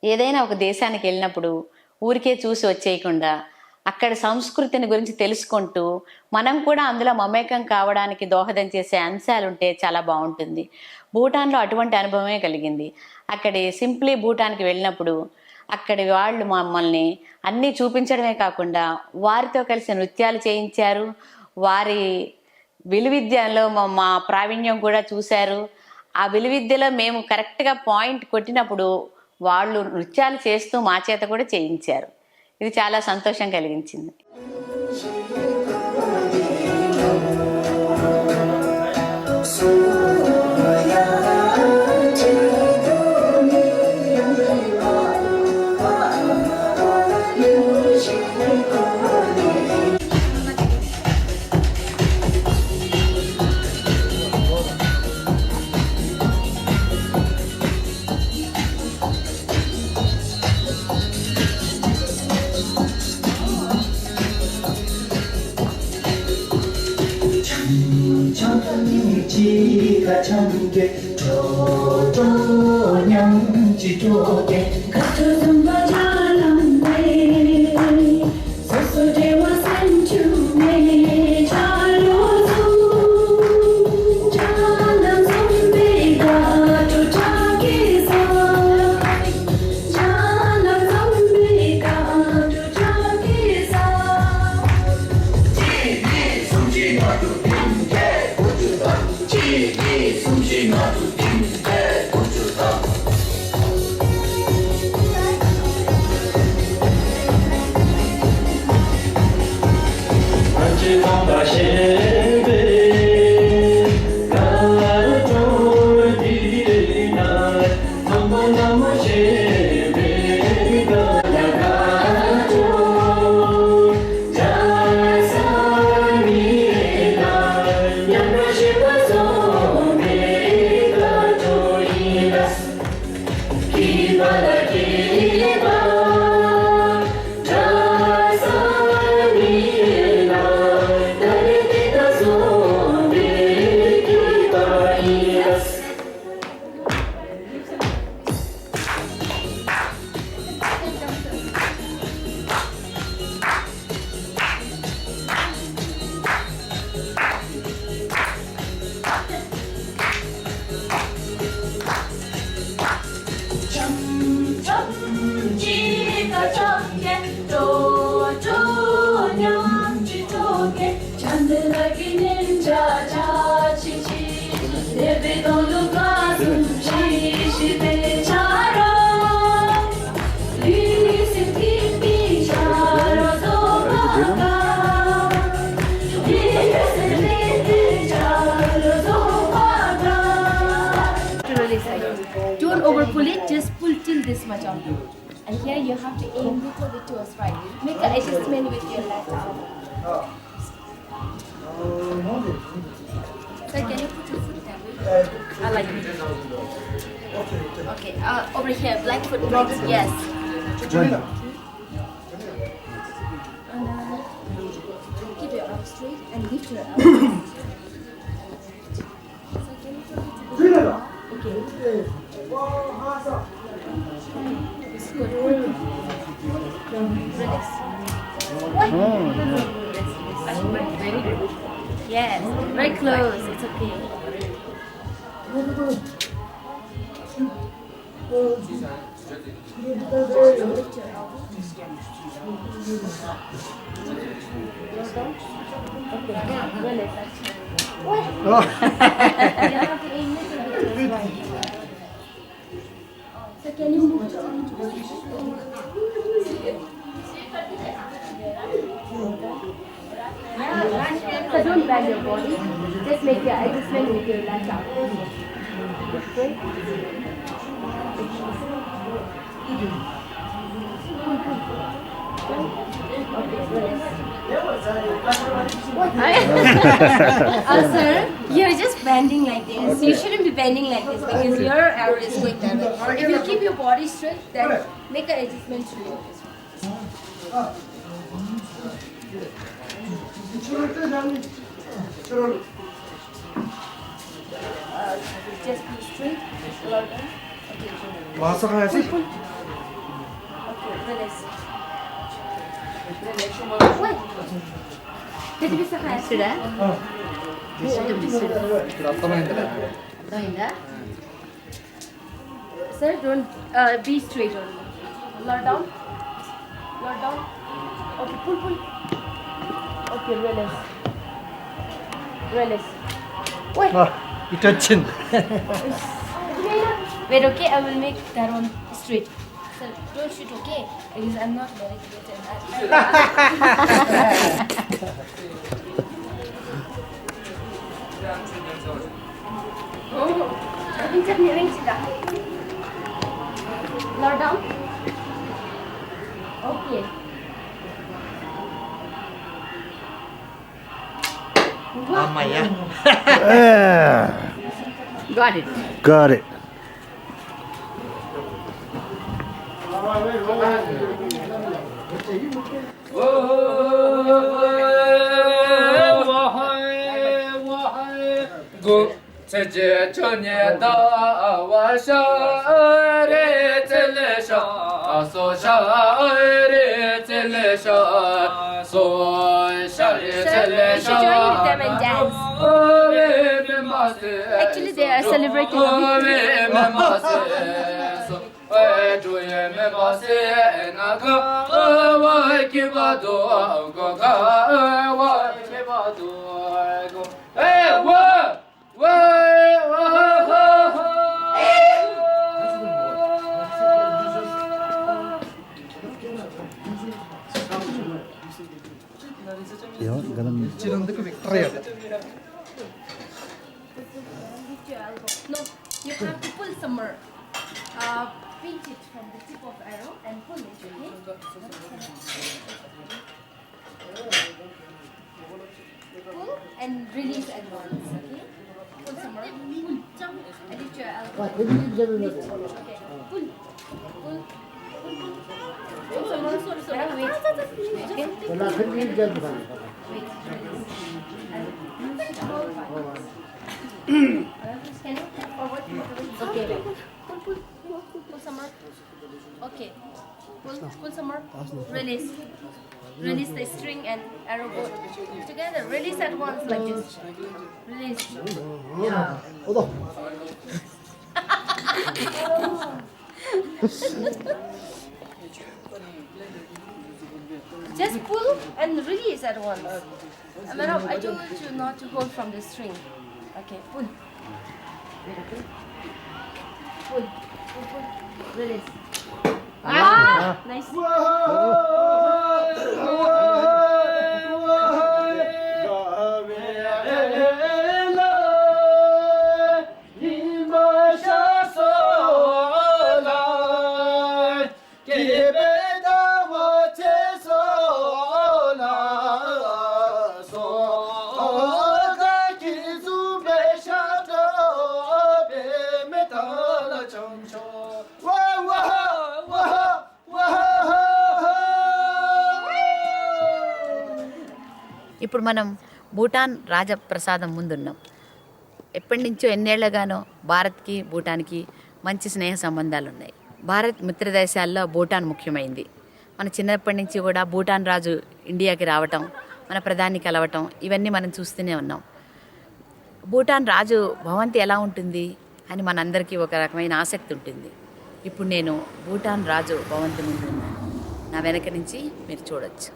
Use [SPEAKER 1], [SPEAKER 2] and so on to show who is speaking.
[SPEAKER 1] ఏదైనా ఒక దేశానికి వెళ్ళినప్పుడు ఊరికే చూసి వచ్చేయకుండా అక్కడ సంస్కృతిని గురించి తెలుసుకుంటూ మనం కూడా అందులో మమేకం కావడానికి దోహదం చేసే అంశాలు ఉంటే చాలా బాగుంటుంది. భూటాన్లో అటువంటి అనుభవమే కలిగింది. అక్కడి సింప్లీ భూటాన్కి వెళ్ళినప్పుడు అక్కడి వాళ్ళు మమ్మల్ని అన్నీ చూపించడమే కాకుండా వారితో కలిసి నృత్యాలు చేయించారు. వారి విలువిద్యలో మా ప్రావీణ్యం కూడా చూశారు. ఆ విలువిద్యలో మేము కరెక్ట్గా పాయింట్ కొట్టినప్పుడు వాళ్ళు నృత్యాలు చేస్తూ మా చేత కూడా చేయించారు. ఇది చాలా సంతోషం కలిగించింది.
[SPEAKER 2] Don't overpull it, just pull till this much out. And here you have to aim little bit towards right. Make an adjustment with your left arm. So can you put your foot that way? I like it. Okay, over here, black foot please. Yes. Keep your arm straight and lift your arm. So can you put it to okay. It's good. Relax. Very good. Yes, very close. It's okay. Lift your elbow. Okay, relax. You have to aim little bit right. So can you move your arm to the So don't bend your body. Just make your adjustment with your left arm. Okay? Sir, you're just bending like this. You shouldn't be bending like this because your arrow is going that way. If you keep your body straight, then make an adjustment to it. Just be straight. Okay.
[SPEAKER 3] वहाँ से कहाँ ऐसे?
[SPEAKER 2] Release. Wait. Did you say hi?
[SPEAKER 1] చూడా
[SPEAKER 3] ఇప్పుడు అర్థమైందిరా
[SPEAKER 1] అర్థమైందా
[SPEAKER 2] Sir, don't be straight only. Lower down. Lower down. Okay, pull. Okay, release. Release. Wait.
[SPEAKER 3] ఇటు వచ్చింది
[SPEAKER 2] Wait, okay, I will make that one straight. Sir, don't shoot, okay? Because I'm not very good at that. Oh, lower down. Okay.
[SPEAKER 3] అమ్మయ్యా
[SPEAKER 1] got it
[SPEAKER 4] Got it.
[SPEAKER 5] 고 제제 천예다 와샤레 텔레샤 소샤레 텔레샤 소샤레 텔레샤
[SPEAKER 2] Join with them and dance. Actually, they are celebrating.
[SPEAKER 3] ఇచ్చినందుకు victory అట
[SPEAKER 2] No, you have to pull somewhere. Pinch it from the tip of arrow and pull it, okay? Pull and release at once, okay? Pull somewhere. Pull. Jump. And lift your elbow. Lift. Okay. Pull. Pull. Pull somewhere. Wait. Okay? Wait. Can you step forward? Okay. Pull somewhere. Okay. Pull somewhere. Release. Release the string and arrow go together. Release at once like this. Release. Just pull and release at once. Madam, I told you not to hold from the string. Okay, pull. Pull. Release. Ah! Nice.
[SPEAKER 1] ఇప్పుడు మనం భూటాన్ రాజప్రసాదం ముందున్నాం. ఎప్పటి నుంచో ఎన్నేళ్లగానో భారత్కి భూటాన్కి మంచి స్నేహ సంబంధాలు ఉన్నాయి. భారత్ మిత్రదేశాల్లో భూటాన్ ముఖ్యమైంది. మన చిన్నప్పటి నుంచి కూడా భూటాన్ రాజు ఇండియాకి రావటం, మన ప్రధాని కలవటం, ఇవన్నీ మనం చూస్తూనే ఉన్నాం. భూటాన్ రాజు భవంతి ఎలా ఉంటుంది అని మనందరికీ ఒక రకమైన ఆసక్తి ఉంటుంది. ఇప్పుడు నేను భూటాన్ రాజు భవంతి ముందు ఉన్నాను. నా వెనక నుంచి మీరు చూడొచ్చు.